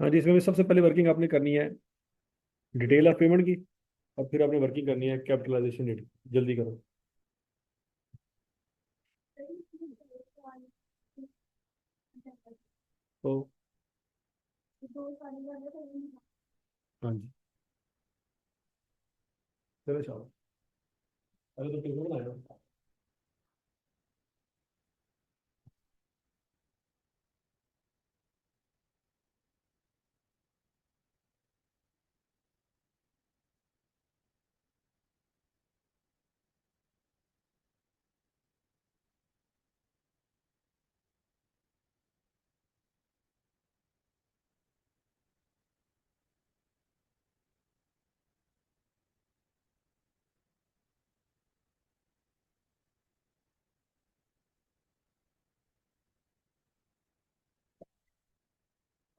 हाँ जी, इसमें भी सबसे पहले वर्किंग आपने करनी है डिटेल ऑफ पेमेंट की, और फिर आपने वर्किंग करनी है कैपिटलाइजेशन रेट। जल्दी करो। तो हाँ जी, चलो शाबाश। अरे तो पेमेंट बनाया।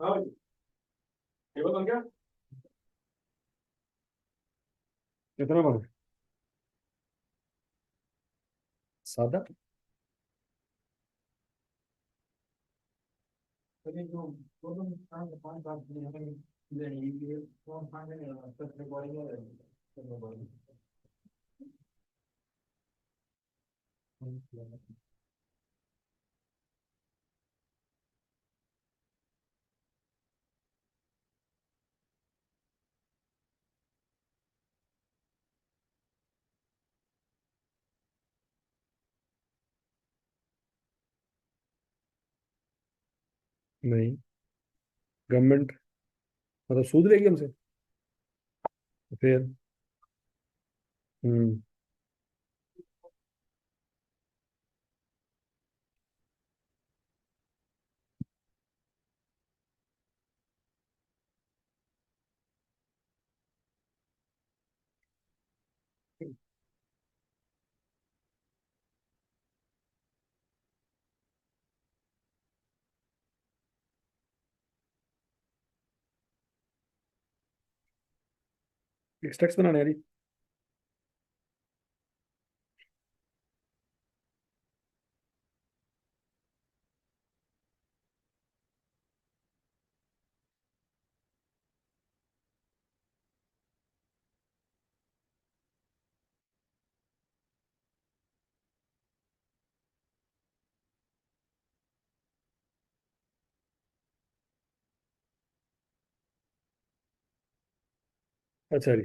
हाँ भाई, टेबल बन गया। कितना बना? सादा। नहीं, गवर्नमेंट मतलब सूद लेगी हमसे। तो फिर हम्म टैक्स बनाने यारी। अच्छा जी।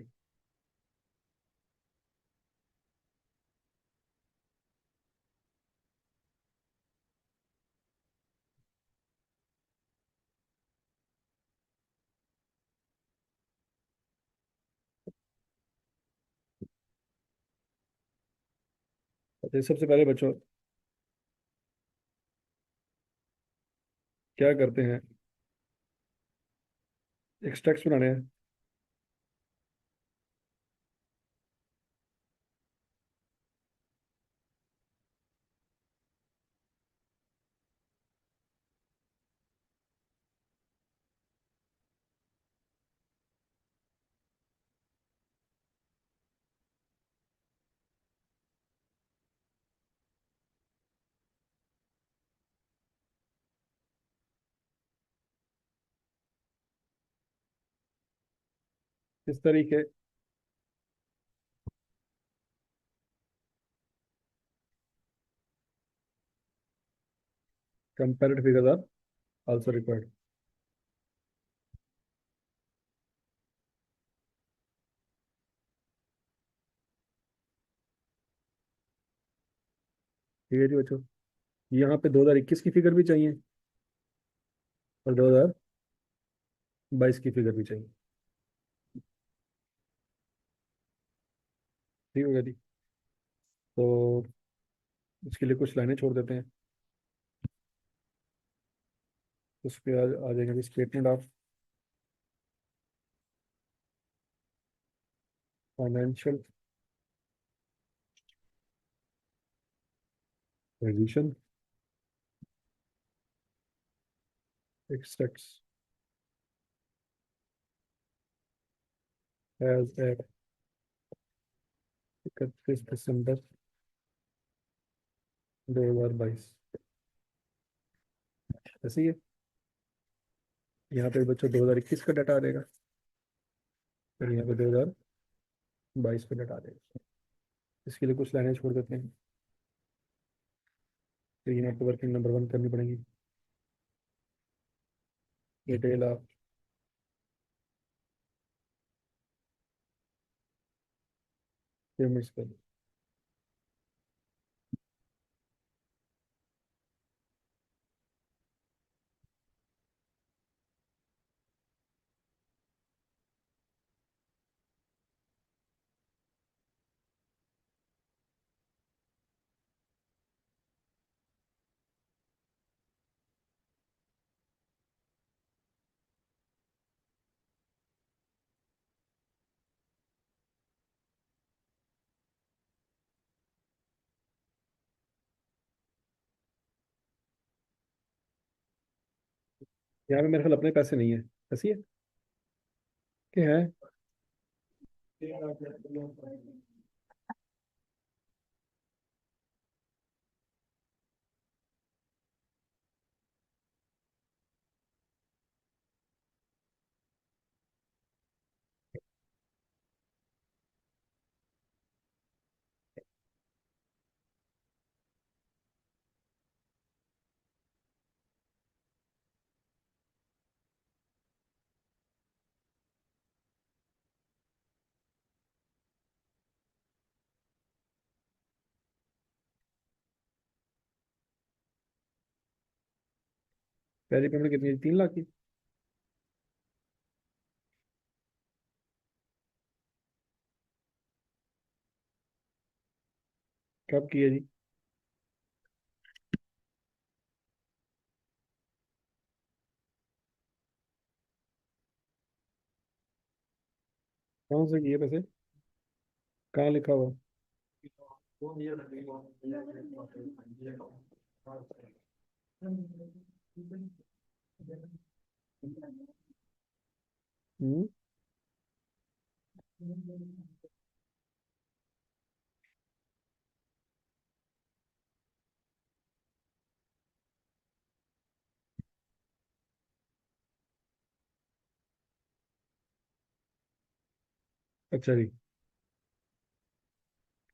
अच्छा, सबसे पहले बच्चों क्या करते हैं, एक्सट्रैक्ट्स बनाने हैं। इस तरीके comparative figures are also required. ठीक है जी बच्चों, यहाँ पे 2021 की फिगर भी चाहिए और 2022 की फिगर भी चाहिए। ठीक होगा जी। तो इसके लिए कुछ लाइनें छोड़ देते हैं। उस पर आ जाएंगे statement of financial position extracts as at 31 December 2022। ऐसे ही है। यहाँ पे बच्चों 2021 का डाटा आ जाएगा, फिर यहाँ पे 2022 का डाटा आ जाएगा। इसके लिए कुछ लाइनें छोड़ देते हैं। फिर यहाँ पे वर्किंग नंबर 1 करनी पड़ेगी, डिटेल ऑफ पेमेंट्स कर। यहाँ पे मेरे ख्याल अपने पैसे नहीं है, ऐसी है कि है? पहली पेमेंट कितनी है? 3 लाख की। कब की है जी? कौन से की है पैसे? कहाँ लिखा हुआ? हम्म। अच्छा जी।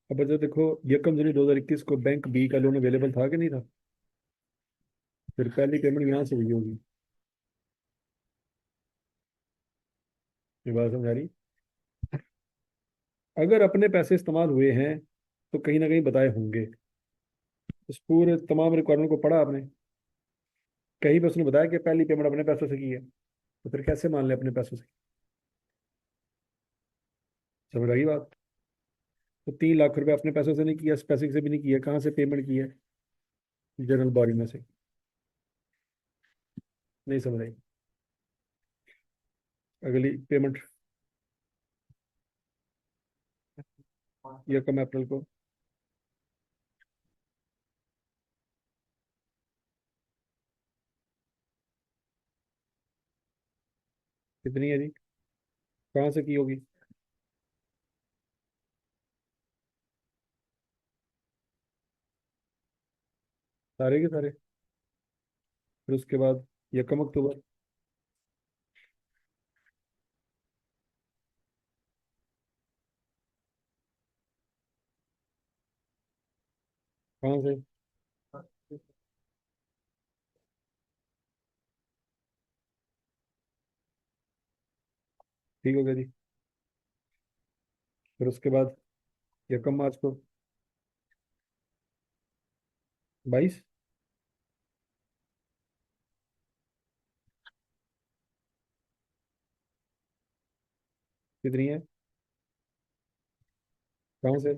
अब बच्चों देखो, 1 जनवरी 2021 को बैंक बी का लोन अवेलेबल था कि नहीं था? फिर पहली पेमेंट यहाँ से हुई होगी। ये बात समझ आ रही? अगर अपने पैसे इस्तेमाल हुए हैं तो कहीं ना कहीं बताए होंगे। इस पूरे तमाम रिक्वायरमेंट को पढ़ा आपने? कहीं पे उसने बताया कि पहली पेमेंट अपने पैसों से की है, तो फिर कैसे मान ले अपने पैसों से? समझ आई बात? तो 3 लाख रुपए अपने पैसों से नहीं किया, इस पैसे से भी नहीं किया, कहाँ से पेमेंट की है? जनरल बॉडी में से। नहीं समझ आई? अगली पेमेंट 1 अप्रैल को। कितनी है जी? कहाँ से की होगी? सारे के सारे? फिर उसके बाद 1 अक्टूबर। कहाँ से? ठीक हो गया जी। फिर उसके बाद 1 मार्च को। 22। कितनी है? कहाँ से?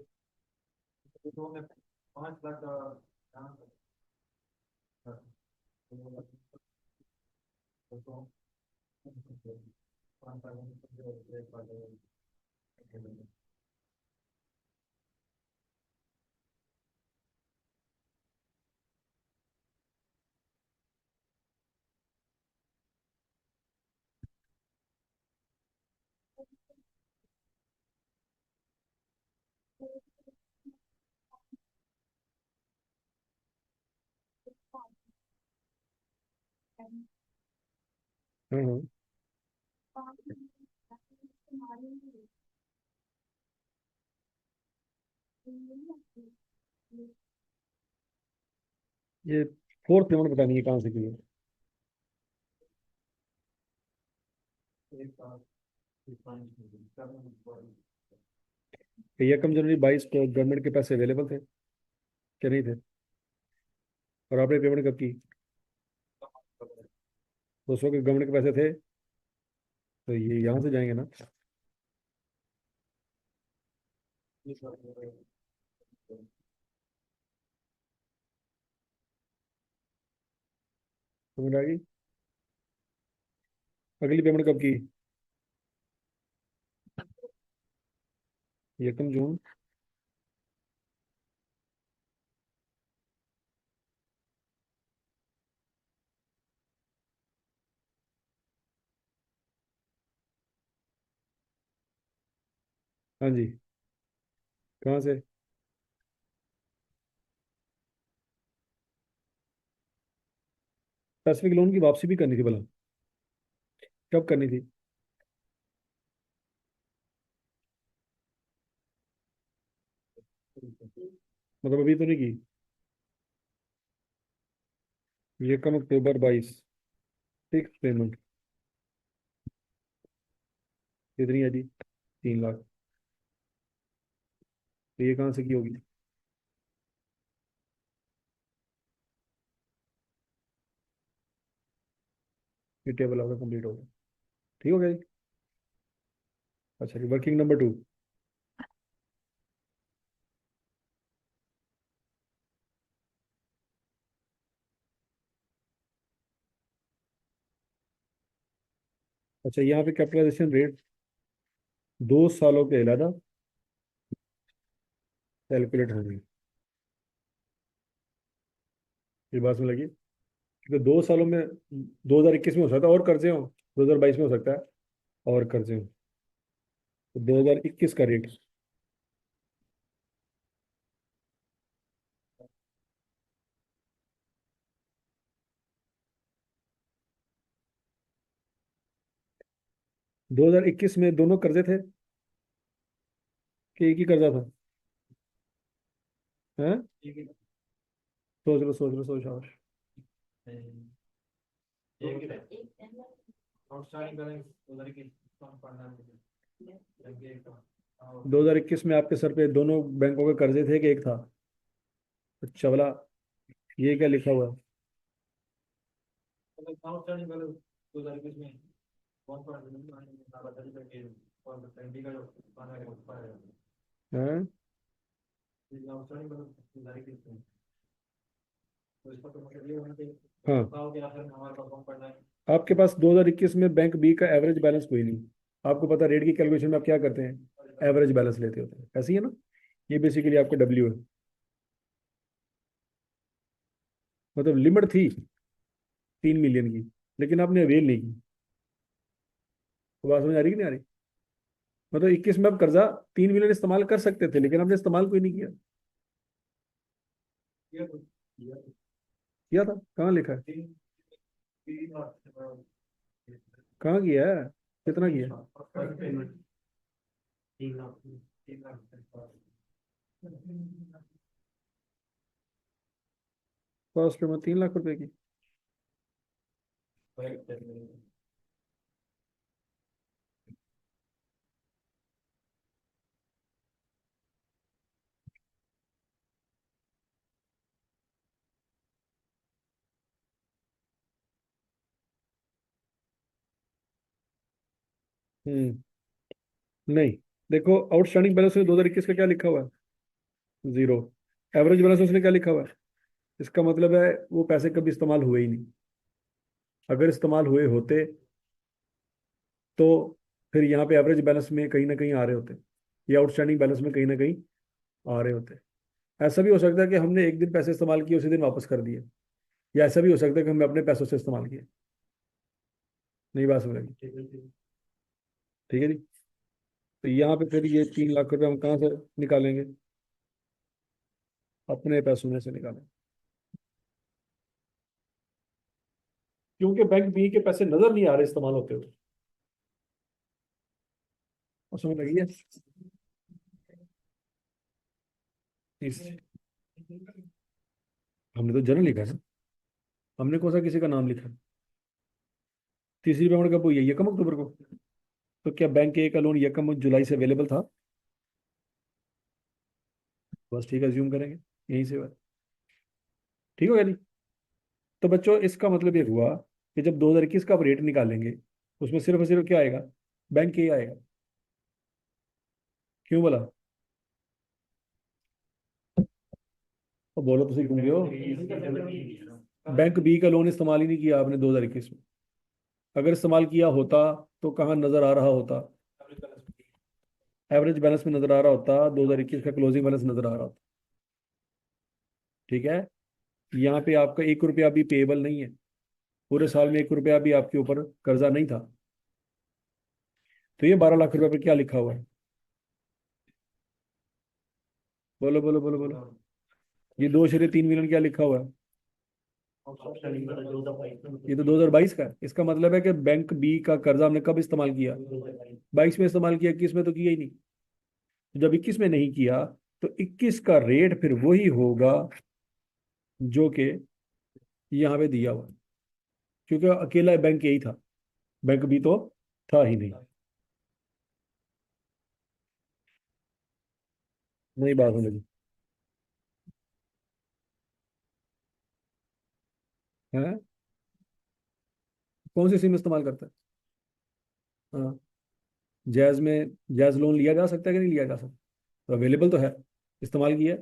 हाँ हाँ। ये फोर्थ पेमेंट पता नहीं है कहाँ से की है। ये 1 जनवरी 22 को गवर्नमेंट के पैसे अवेलेबल थे क्या नहीं थे? और आपने पेमेंट कब की? 200 के गवर्नमेंट के पैसे थे, तो ये यहाँ से जाएंगे ना। समझ आ गई? अगली पेमेंट कब की? 1 जून। हाँ जी। कहाँ से? पैसिफिक लोन की वापसी भी करनी थी भला? कब करनी थी? मतलब अभी तो नहीं की? 1 अक्टूबर 22। फिक्स पेमेंट कितनी है जी? 3 लाख। तो ये कहाँ से की होगी? ये टेबल आपका कंप्लीट हो गया। ठीक हो गया जी। अच्छा जी, वर्किंग नंबर 2। अच्छा, यहाँ पे कैपिटलाइजेशन रेट 2 सालों के अलावा कैलकुलेट होंगे। ये बात में लगी कि 2 सालों में 2021 में हो सकता है और कर्जे हो, 2022 में हो सकता है और कर्जे हो। तो 2021 का रेट 2021 में दोनों कर्जे थे कि एक ही कर्जा था? हैं? सोच लो सोच लो सोच लो। 2021 में आपके सर पे दोनों बैंकों के कर्जे थे कि एक था? अच्छा वाला, ये क्या लिखा हुआ है? हैं? हाँ। आपके पास 2021 में बैंक बी का एवरेज बैलेंस कोई नहीं। आपको पता, रेट की कैलकुलेशन में आप क्या करते हैं? एवरेज बैलेंस लेते होते हैं, ऐसी है ना? ये बेसिकली आपका डब्ल्यू है। मतलब लिमिट थी 3 मिलियन की, लेकिन आपने अवेल नहीं की। तो बात समझ आ रही कि नहीं आ रही? मतलब 21 में आप कर्जा 3 मिलियन इस्तेमाल कर सकते थे, लेकिन आपने इस्तेमाल कोई नहीं किया। किया था? कहाँ लिखा है? कहाँ किया है? कितना किया? फर्स्ट पेमेंट 3 लाख रुपए की? हम्म। नहीं, देखो आउटस्टैंडिंग बैलेंस में 2021 का क्या लिखा हुआ है? जीरो। एवरेज बैलेंस उसने क्या लिखा हुआ है? इसका मतलब है वो पैसे कभी इस्तेमाल हुए ही नहीं। अगर इस्तेमाल हुए होते तो फिर यहाँ पे एवरेज बैलेंस में कहीं ना कहीं आ रहे होते, या आउटस्टैंडिंग बैलेंस में कहीं ना कहीं आ रहे होते। ऐसा भी हो सकता है कि हमने एक दिन पैसे इस्तेमाल किए, उसी दिन वापस कर दिए। या ऐसा भी हो सकता है कि हमने अपने पैसों से इस्तेमाल किए। नहीं बात समझ आई? ठीक है जी। तो यहाँ पे फिर ये 3 लाख रुपए हम कहाँ से निकालेंगे? अपने पैसों में से निकालें। क्योंकि बैंक बी के पैसे नजर नहीं आ रहे इस्तेमाल होते हुए। और समझ लगी है? इस हमने तो जनरल लिखा है ना। हमने कौन सा किसी का नाम लिखा है? तीसरी पेमेंट कब हुई है? यकम अक्टूबर को। तो क्या बैंक ए का लोन यकम जुलाई से अवेलेबल था? बस ठीक है, अज्यूम करेंगे यहीं से बात। ठीक हो गया नहीं? तो बच्चों इसका मतलब ये हुआ कि जब 2021 का आप रेट निकालेंगे, उसमें सिर्फ और सिर्फ क्या आएगा? बैंक ए आएगा। क्यों बोला? तो बोलो तो सही, घूम गए हो। बैंक बी का लोन इस्तेमाल ही नहीं किया आपने 2021 में। अगर इस्तेमाल किया होता तो कहाँ नजर आ रहा होता? एवरेज बैलेंस में नजर आ रहा होता, 2021 का क्लोजिंग बैलेंस नजर आ रहा होता। ठीक है। यहाँ पे आपका 1 रुपया भी पेएबल नहीं है। पूरे साल में 1 रुपया भी आपके ऊपर कर्जा नहीं था। तो ये 12 लाख रुपए पे क्या लिखा हुआ है? बोलो बोलो बोलो बोलो। ये 2.3 मिलियन क्या लिखा हुआ है? ये तो 2022 का है। इसका मतलब है कि बैंक बी का कर्जा हमने कब इस्तेमाल किया? 22 में इस्तेमाल किया, 21 में तो किया ही नहीं। तो जब 21 में नहीं किया, तो 21 का रेट फिर वही होगा जो कि यहाँ पे दिया हुआ है। क्योंकि अकेला बैंक यही था, बैंक बी तो था ही नहीं। नहीं बात होने लगी है। कौन सी सिम इस्तेमाल करता है? हाँ। जैज में जैज लोन लिया जा सकता है कि नहीं लिया जा सकता? तो अवेलेबल तो है, इस्तेमाल किया है।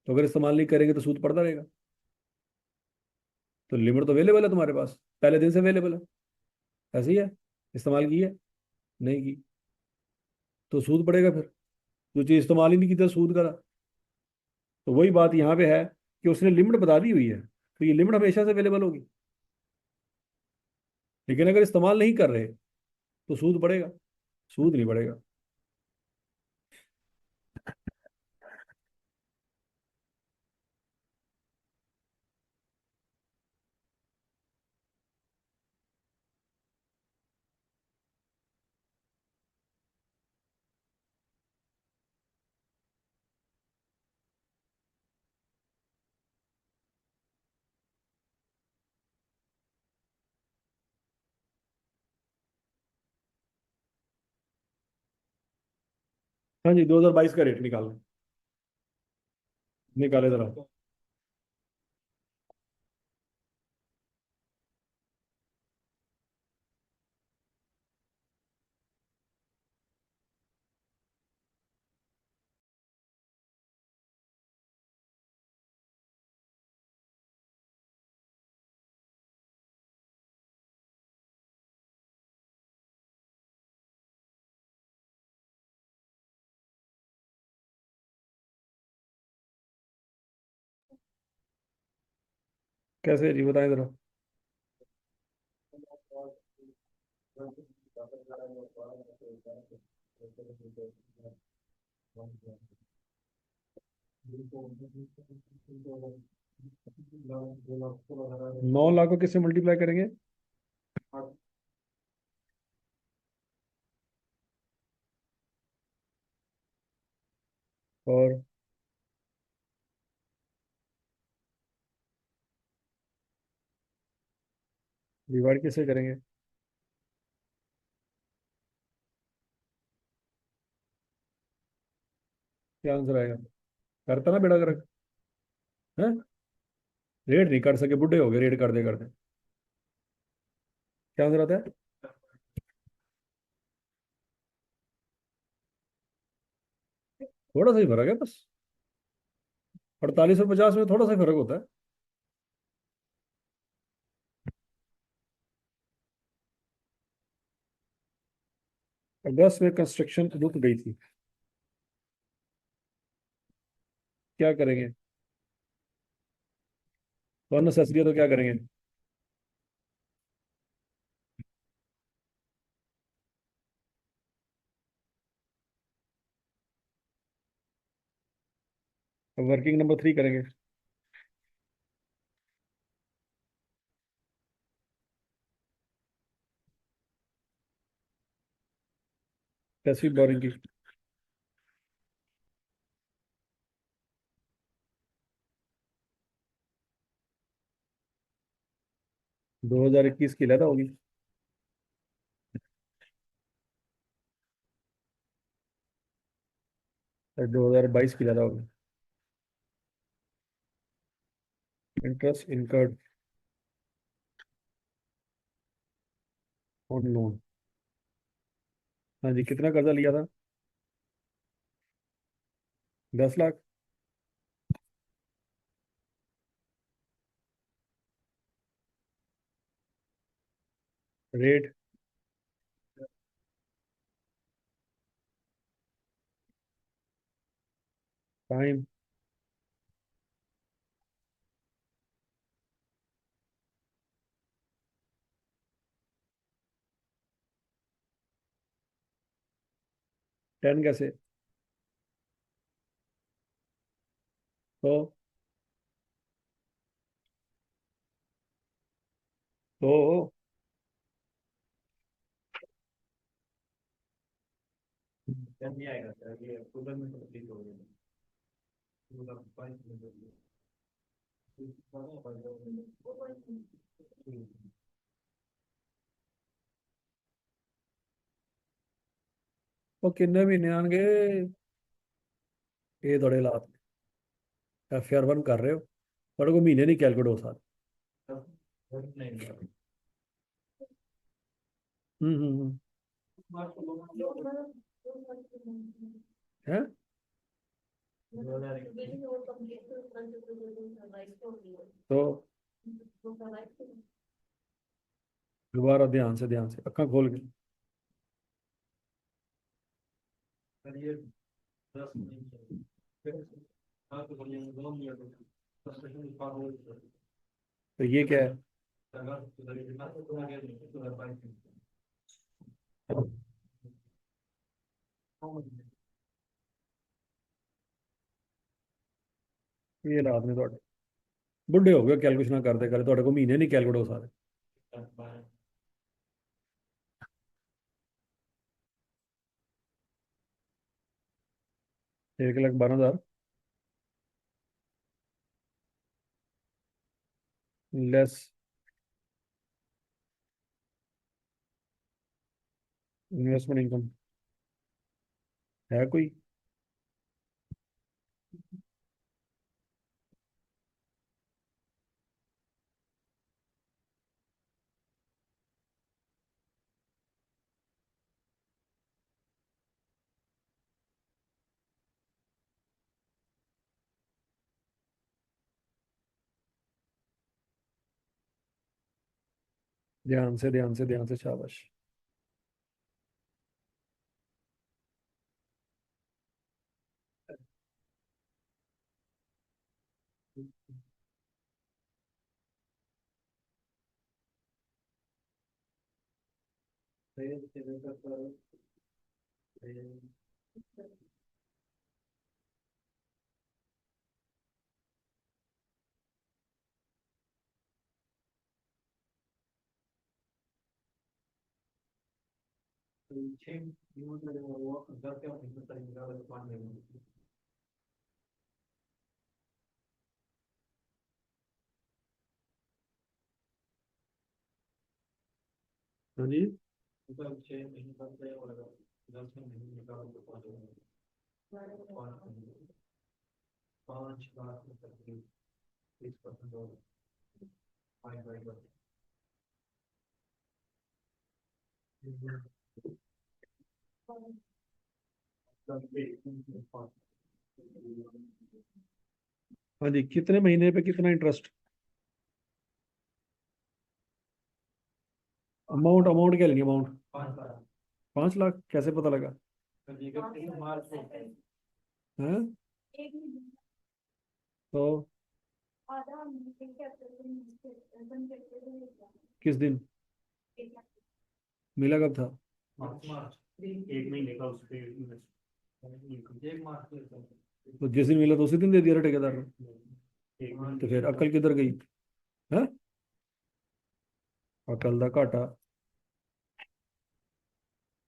तो अगर इस्तेमाल नहीं करेंगे तो सूद पड़ता रहेगा। तो लिमिट तो अवेलेबल है तुम्हारे पास, पहले दिन से अवेलेबल है। ऐसे ही है। इस्तेमाल की है? नहीं की। तो सूद पड़ेगा फिर। जो चीज़ इस्तेमाल ही नहीं की तो सूद करा। तो वही बात यहाँ पे है कि उसने लिमिट बता दी हुई है, तो ये लिमिट हमेशा से अवेलेबल होगी। लेकिन अगर इस्तेमाल नहीं कर रहे तो सूद पड़ेगा। सूद नहीं पड़ेगा। हाँ जी, 2022 का रेट निकालना। निकाले जरा। कैसे जी, बताएं जरा। 9 लाख को किससे मल्टीप्लाई करेंगे? और डिवाइड किससे करेंगे? क्या आंसर आएगा? करता ना बेड़ा गर्क है। रेड नहीं कर सके, बुढ़े हो गए रेड करते करते। क्या आंसर आता है? थोड़ा सा ही फर्क है बस। 48 और 50 में थोड़ा सा ही फर्क होता है। अगस्त में कंस्ट्रक्शन रुक गई थी। क्या करेंगे? तो अननेसेसरी है तो क्या करेंगे? वर्किंग नंबर 3 करेंगे। पैसिव बोरिंग की। 2021 की लाता होगी। और 2022 की लाता होगी। Interest incurred on loan. हाँ जी, कितना कर्जा लिया था? 10 लाख। रेट? टाइम? 10 कैसे? तो तो 10 नहीं आएगा सर, ये अक्टूबर में कंप्लीट हो गया। वो किन्ने महीने आएंगे? ये थोड़े लात FR1 कर रहे हो, थोड़े को महीने नहीं कैलकुलेट हो सकते। है। तो दोबारा ध्यान से अक्खा खोल के। तो ये क्या है? ये ला आपने थोड़े बुढ़े हो गए कैलकुलेशन करते करते, थोड़े को महीने नहीं कैलकुलेट हो सकते। 1,12,000 लेस इन्वेस्टमेंट इनकम है कोई? ध्यान से शाबाश। हाँ जी। हाँ जी, कितने महीने पे कितना इंटरेस्ट? अमाउंट अमाउंट क्या लेंगे अमाउंट? 5 लाख कैसे पता लगा? हैं? तो किस दिन मिला, कब था? तो जिस दिन मिला तो उसी दिन दे दिया ठेकेदार ने। तो फिर अकल किधर गई? है? अकल का घाटा।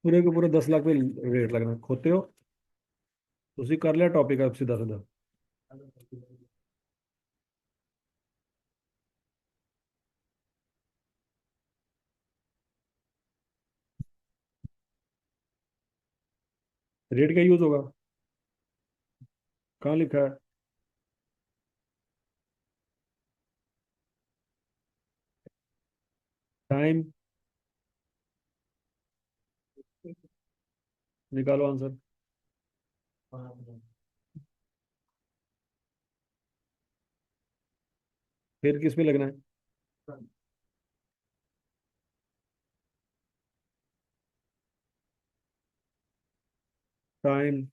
पूरे के पूरे 10 लाख पे रेट लगना खोते हो। ਤੁਸੀਂ ਕਰ ਲਿਆ ਟੌਪਿਕ ਆਪ ਸਿੱਧਾ ਸਿੱਧਾ। रेट क्या यूज होगा? कहाँ लिखा है? टाइम। निकालो आंसर। फिर किस में लगना है? टाइम।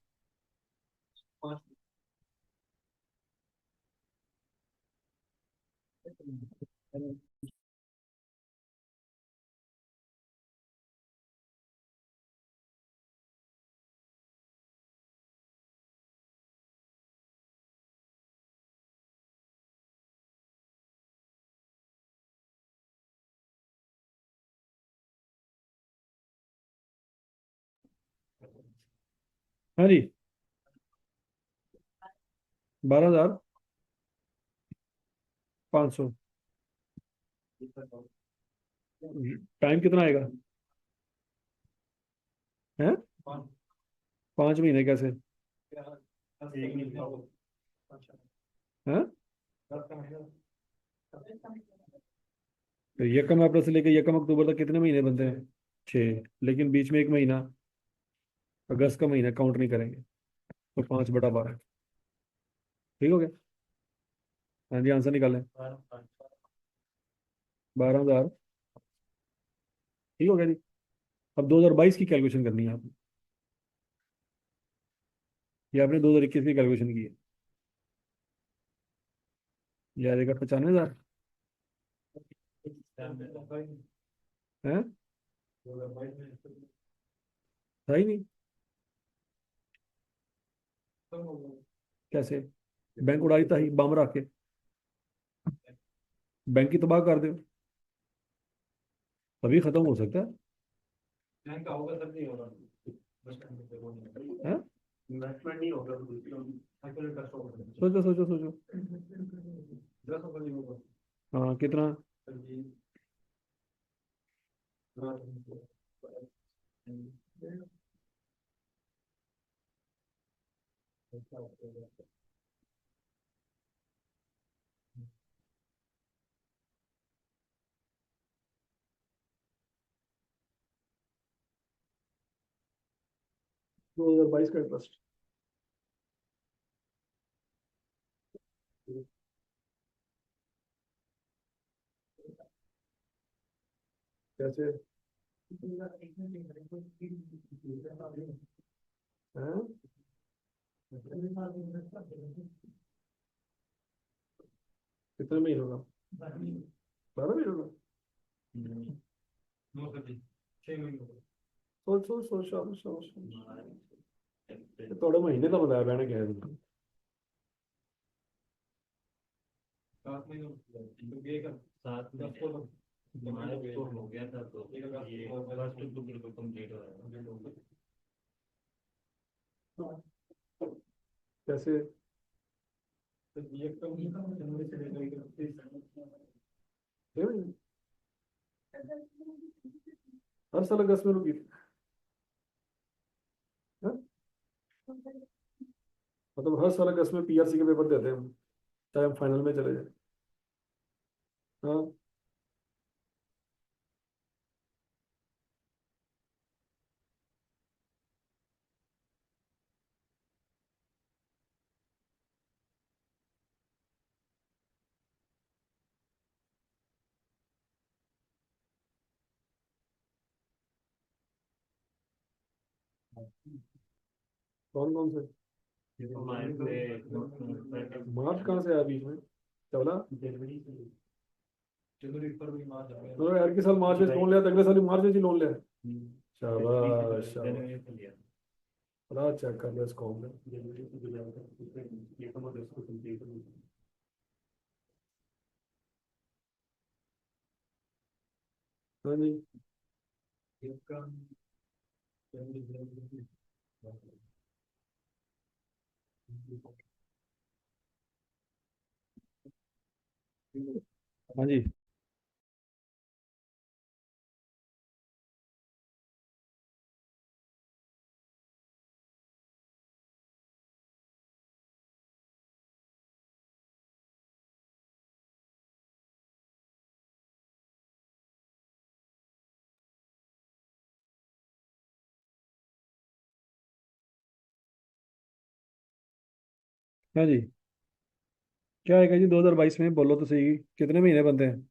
हाँ जी। 12,500। टाइम कितना आएगा? है? 5 महीने कैसे? है? तो यकम अप्रैल से लेकर यकम अक्टूबर तक कितने महीने बनते हैं? 6। लेकिन बीच में एक महीना, अगस्त का महीना काउंट नहीं करेंगे। तो 5/12। ठीक हो गया? हाँ जी, आंसर निकालें। 12,000। ठीक हो गया जी। अब 2022 की कैलकुलेशन करनी है आपने, या आपने 2021 की कैलकुलेशन की है? या आएगा 95,000। है? था ही नहीं। कैसे? बैंक उड़ाई था ही बम रख के। बैंक की तबाह कर दो, तभी खत्म हो सकता है। हैं? सोचो सोचो सोचो। हाँ, कितना? 2022 का इंटरेस्ट। कैसे? हैं? कितने महीनों का? 12 महीनों का। सोच सोच सोच सोच सोच सोच। थोड़े महीने का बताया मैंने, क्या है तुमको? कैसे? छह महीने? हर साल अगस्त में रुकी थी? हाँ? मतलब हर साल अगस्त में पीआरसी के पेपर देते हैं हम, चाहे हम फाइनल में चले जाए। हाँ। कौन कौन से? मार्च कहाँ से आया बीच में? चौदह। तो यार के साल मार्च में लोन लिया था, अगले साल भी मार्च में ही लोन लिया। शाबाश शाबाश। बड़ा चेक कर लो इसको हमने। हाँ जी। हाँ जी। हाँ जी। क्या आएगा जी 2022 में, बोलो तो सही, कितने महीने बनते हैं?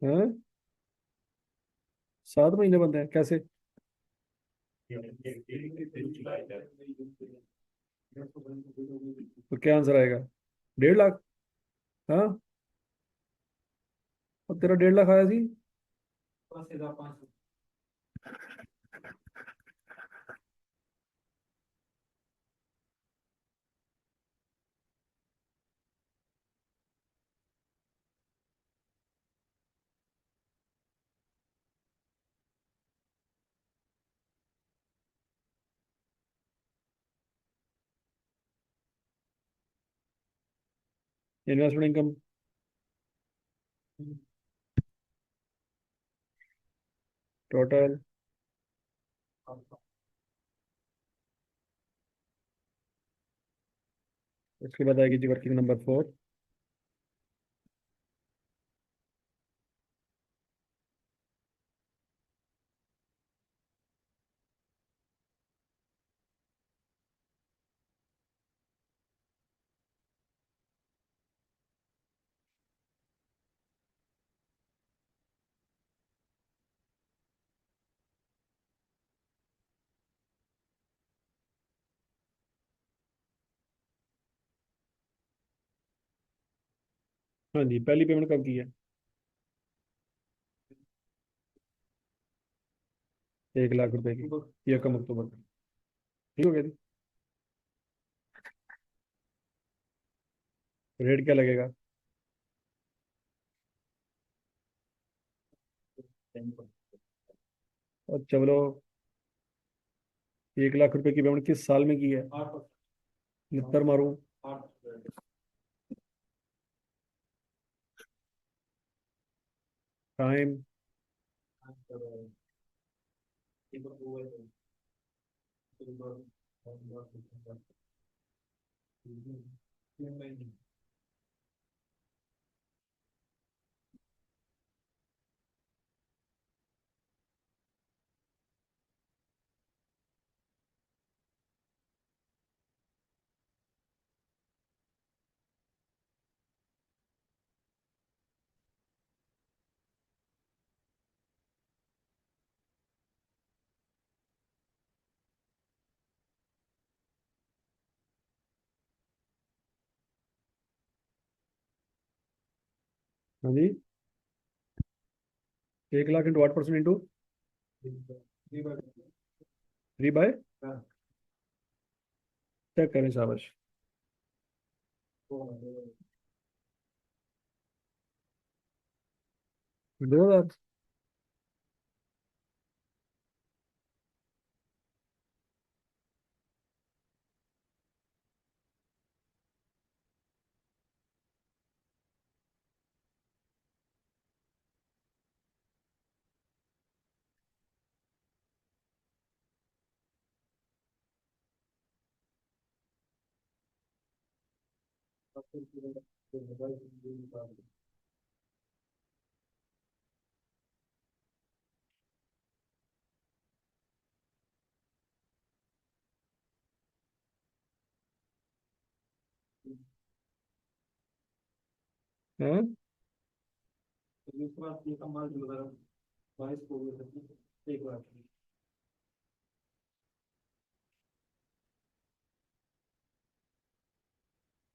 हाँ, 7 महीने बनते हैं कैसे? तो क्या आंसर आएगा? 1.5 लाख। हाँ। और तेरा 1.5 लाख आया जी। Investment income. टोटल। उसके बाद आएगी जी वर्किंग नंबर 4। हाँ जी, पहली पेमेंट कब की है? 1 लाख रुपए की, 1 अक्टूबर को। ठीक हो गया जी। रेट क्या लगेगा? और चलो, 1 लाख रुपए की पेमेंट किस साल में की है? नित्तर मारूं? टाइम? हाँ जी। 1 lakh into 8% into 3 by. Check करें, शाबाश। 2,000। हाँ।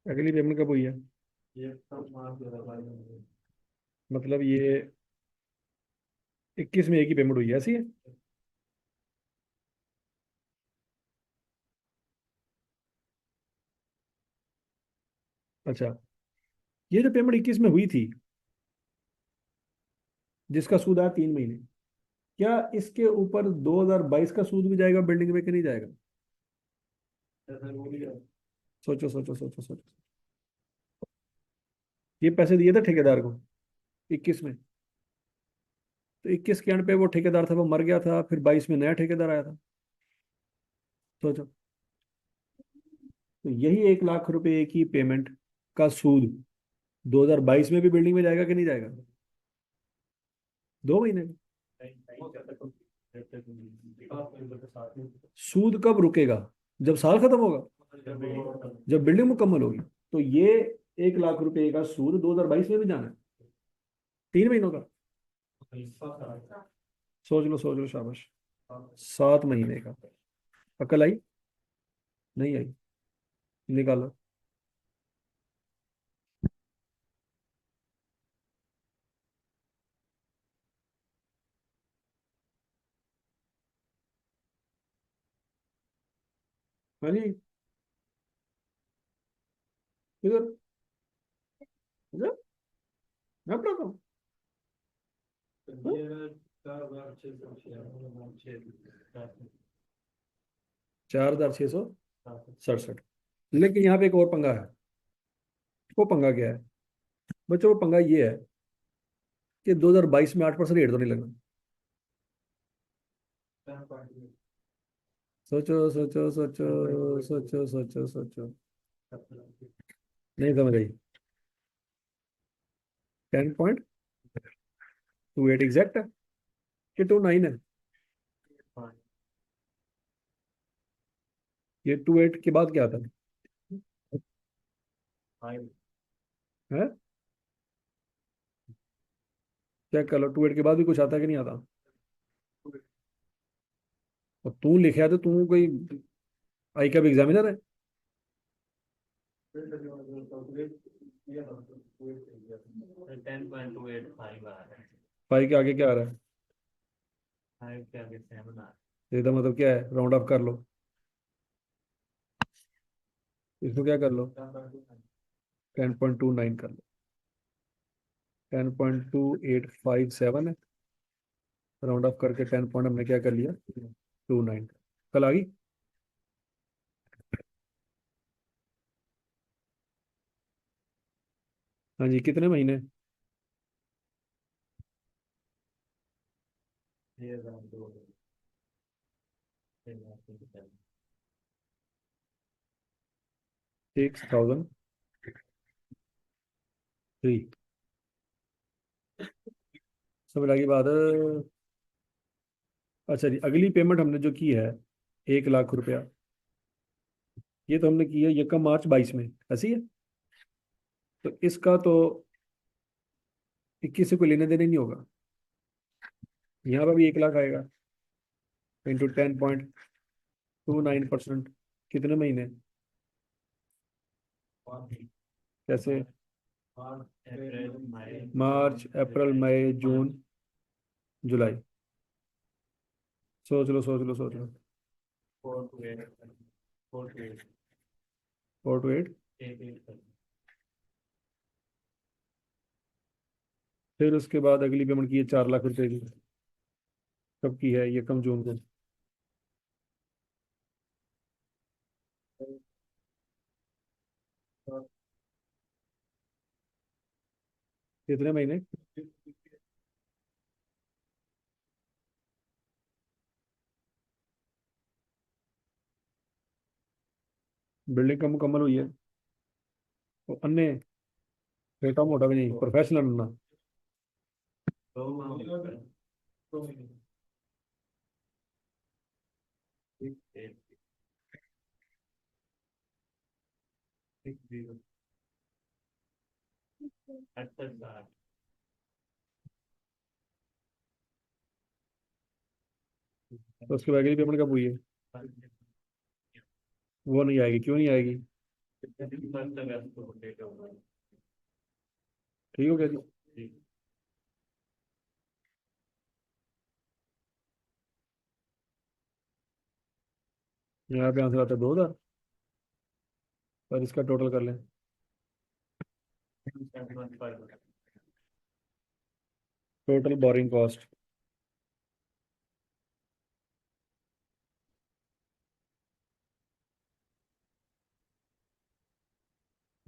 अगली पेमेंट कब हुई है? मतलब ये 21 में एक ही पेमेंट हुई है, ऐसी है? अच्छा। ये जो पेमेंट 21 में हुई थी, जिसका सूद आया 3 महीने, क्या इसके ऊपर 2022 का सूद भी जाएगा बिल्डिंग में कि नहीं जाएगा? सोचो सोचो सोचो सोचो। ये पैसे दिए थे ठेकेदार को 21 में। तो 21 के एंड पे वो ठेकेदार था वो मर गया था, फिर 22 में नया ठेकेदार आया था। सोचो। तो यही 1 लाख रुपए की पेमेंट का सूद 2022 में भी बिल्डिंग में जाएगा कि नहीं जाएगा? 2 महीने में। सूद कब रुकेगा? जब साल खत्म होगा, जब बिल्डिंग मुकम्मल होगी। तो ये 1 लाख रुपए का सूद 2022 में भी जाना है, 3 महीनों का। सोच लो शाबाश। 7 महीने का। अकल आई? नहीं आई? निकालो। हाँ जी। इधर इधर मैं पढ़ाता हूँ। 4,667। लेकिन यहाँ पे एक और पंगा है। वो पंगा क्या है बच्चों? वो पंगा ये है कि 2022 में 8% रेट तो नहीं लगना। सोचो सोचो सोचो सोचो सोचो सोचो। नहीं समझ आई? 10.28 एग्जैक्ट है कि 29 है? ये 28 के बाद क्या आता है? चेक कर लो 28 के बाद भी कुछ आता है कि नहीं आता। और तू लिखे है तो तू कोई आई का भी एग्जामिनर है? 5 के आगे क्या आ रहा है? इसका मतलब क्या है? राउंड ऑफ कर लो। इसको क्या कर लो? 10.29 कर लो। 10.2857 है। राउंड ऑफ करके 10 पॉइंट हमने क्या कर लिया? 29। कल आ गई? हाँ जी, कितने महीने? Six thousand three. समझ आ गई बात? अच्छा जी, अगली पेमेंट हमने जो की है 1 लाख रुपया, ये तो हमने की है यकम मार्च 22 में, ऐसी है। तो इसका तो 21 से कोई लेने देने नहीं होगा। यहाँ पर भी 1 लाख आएगा इंटू 10.29%। कितने महीने? कैसे? मार्च अप्रैल मई जून जुलाई। सोच लो सोच लो सोच लो। 4 to 8। फिर उसके बाद अगली पेमेंट की है 4 लाख रुपए की। कब की है? ये कम जून को। कितने महीने? बिल्डिंग कब मुकम्मल हुई है? तो अन्य छोटा मोटा भी नहीं, प्रोफेशनल बनना। तो उसके बाद अगली पेमेंट कब हुई है? वो नहीं आएगी, क्यों नहीं आएगी? ठीक हो गया जी। यहाँ पे आंसर आता है 2,000। और इसका टोटल कर लें। Total boring cost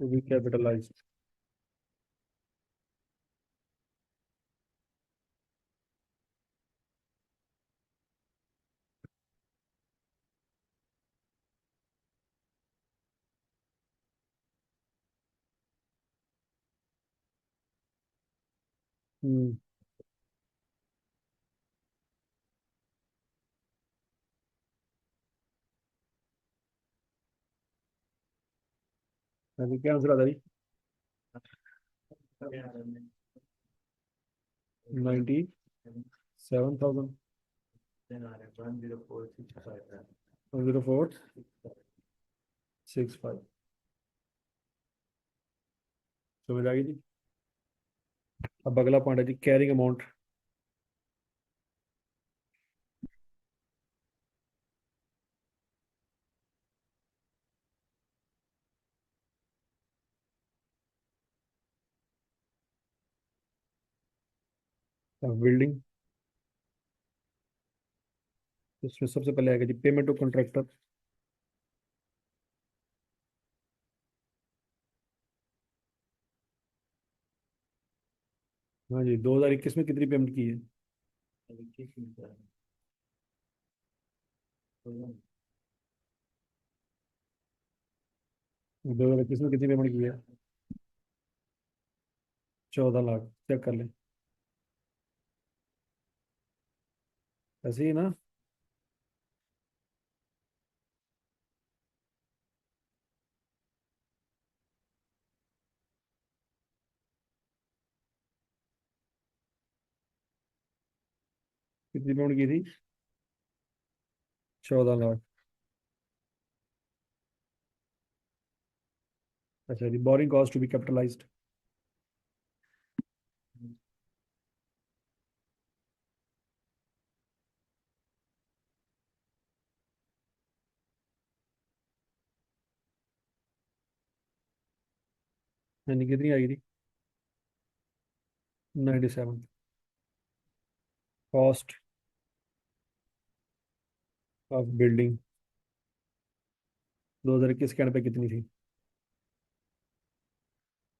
to be capitalized. Hmm. अभी क्या आंसर आता है? 97,000। 10465। समझ आ गई जी। अब अगला पॉइंट है जी, कैरिंग अमाउंट। बिल्डिंग। इसमें सबसे पहले आएगा जी पेमेंट टू कॉन्ट्रैक्टर। हाँ जी, 2021 में कितनी पेमेंट की है? 2021 में कितनी पेमेंट की है? 14 लाख। चेक कर लें। ऐसे ही ना? कितनी पेमेंट की थी? 14 लाख। अच्छा जी, boring cost to be capitalized. यानी कितनी आई थी? 97। कॉस्ट ऑफ बिल्डिंग 2021 के एंड पे कितनी थी?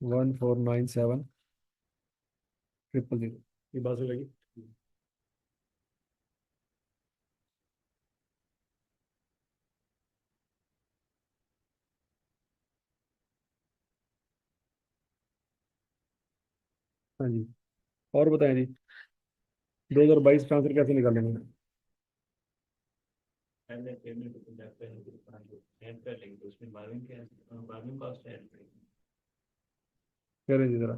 1497,000। ये बात सही लगी। हाँ जी। और बताएं जी, 2022 ट्रांसफर कैसे निकालेंगे? कह रहे जी जरा।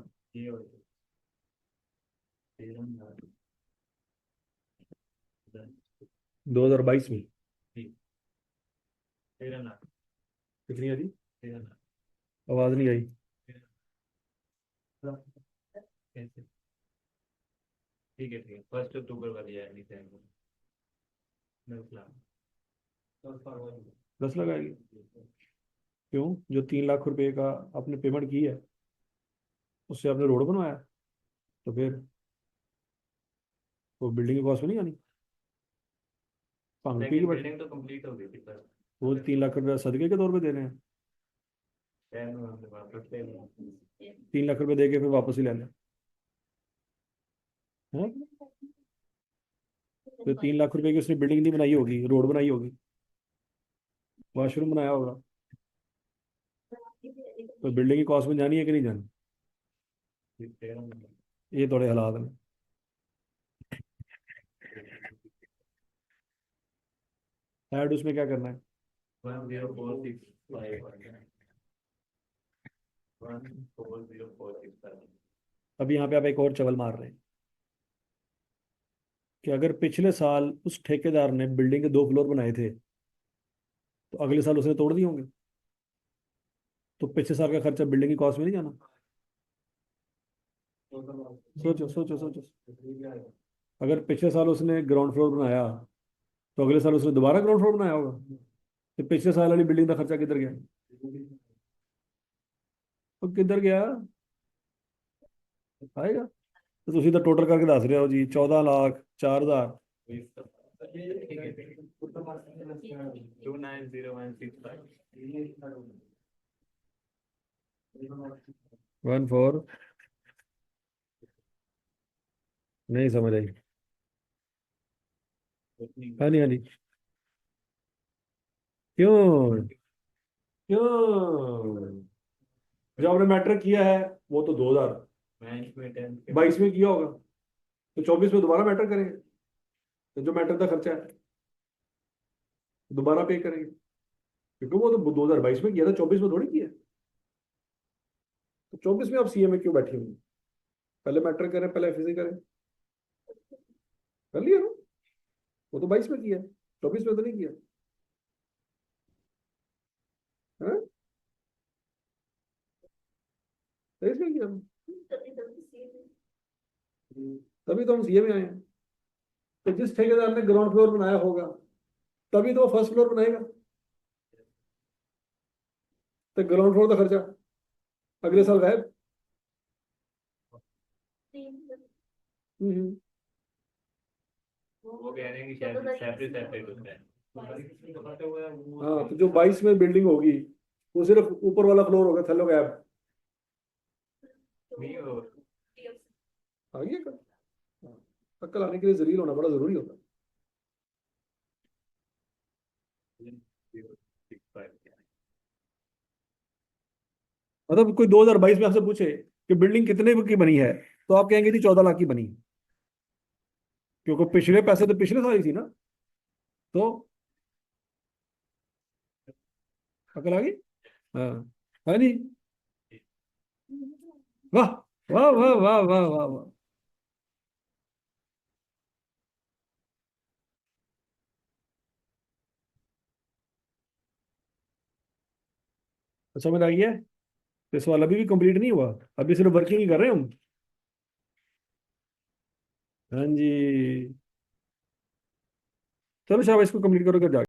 2022 में कितनी आई थी? आवाज नहीं आई। दस लगाएगी? क्यों? जो 3 लाख रुपए का आपने पेमेंट की है, उससे आपने रोड बनवाया, तो फिर वो बिल्डिंग की कॉस्ट में नहीं आनी? भांग पी के वो 3 लाख रुपया सदके के तौर पे दे रहे हैं। 3 लाख रुपए दे के फिर वापस ही ले लें? हैं? तो 3 लाख रुपए की उसने बिल्डिंग नहीं बनाई होगी, रोड बनाई होगी, वॉशरूम बनाया होगा, तो बिल्डिंग की कॉस्ट में जानी है कि नहीं जानी? ये थोड़े हालात हैं। ऐड उसमें क्या करना है? अब यहाँ पे आप एक और चवल मार रहे हैं कि अगर पिछले साल उस ठेकेदार ने बिल्डिंग के 2 फ्लोर बनाए थे, तो अगले साल उसने तोड़ दिए होंगे, तो पिछले साल का खर्चा बिल्डिंग की कॉस्ट में नहीं जाना? सोचो सोचो सोचो। अगर पिछले साल उसने ग्राउंड फ्लोर बनाया, तो अगले साल उसने दोबारा ग्राउंड फ्लोर बनाया होगा, तो पिछले साल वाली बिल्डिंग का खर्चा किधर गया? तो किधर गया? आएगा। तो ਤੁਸੀਂ ਤਾਂ ਟੋਟਲ ਕਰਕੇ ਦੱਸ ਰਹੇ ਹੋ ਜੀ 14 लाख 4,000। 1 4। नहीं समझ आई। हाँ नहीं, हाँ नहीं। क्यों? क्यों? जो आपने मैट्रिक किया है वो तो 2022 में किया होगा, तो 24 में दोबारा मैट्रिक करेंगे। तो जो मैट्रिक का खर्चा है दोबारा पे करेंगे, क्योंकि वो तो 2022 में किया था, 24 में थोड़ी किया। तो 24 में आप सीए में क्यों बैठी होंगे? पहले मैट्रिक करें, पहले एफएससी करें। कर लिया ना, वो तो 22 में किया, 24 में तो नहीं किया है। 23 में किया। तभी तो हम सीए में आए हैं। तो जिस ठेकेदार ने ग्राउंड फ्लोर बनाया होगा तभी तो वो फर्स्ट फ्लोर बनाएगा। तो ग्राउंड फ्लोर का खर्चा अगले साल गायब। हम्म। वो कह रहे हैं कि सेपरेट सेपरेट होता है। हाँ, तो जो 22 में बिल्डिंग होगी वो सिर्फ ऊपर वाला फ्लोर होगा, थल्लो गायब। आ गया कल। हाँ, अक्ल आने के लिए जलील होना बड़ा जरूरी होता है। मतलब कोई 2022 में आपसे पूछे कि बिल्डिंग कितने की बनी है, तो आप कहेंगे थी 14 लाख की बनी, क्योंकि पिछले पैसे तो पिछले साल ही थी ना। तो अकल आ गई। हाँ। है नहीं। वाह वाह वाह वाह वाह वाह वाह। तो समझ आ गया है? तो इस वाला अभी भी कंप्लीट नहीं हुआ, अभी सिर्फ वर्किंग ही कर रहे हैं हम। हाँ जी। चलो शाबाश, इसको कंप्लीट करो, कर